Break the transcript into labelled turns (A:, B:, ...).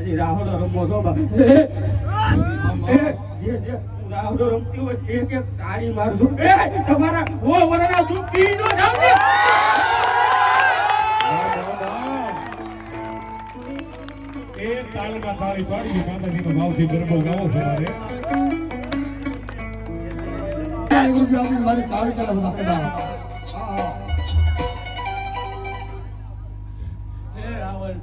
A: હજી રાવણો રમવો છો બા જે રાવણો રમતી હોય એક એક તાળી મારજો તમારા વો વરના ચૂપી નો જાવ ને
B: એક તાલમાં તાળી પાડી માતાજીનો ભાવથી ગરબો ગાવો છે મારે
A: મારી તાળી ચાલે રાવણ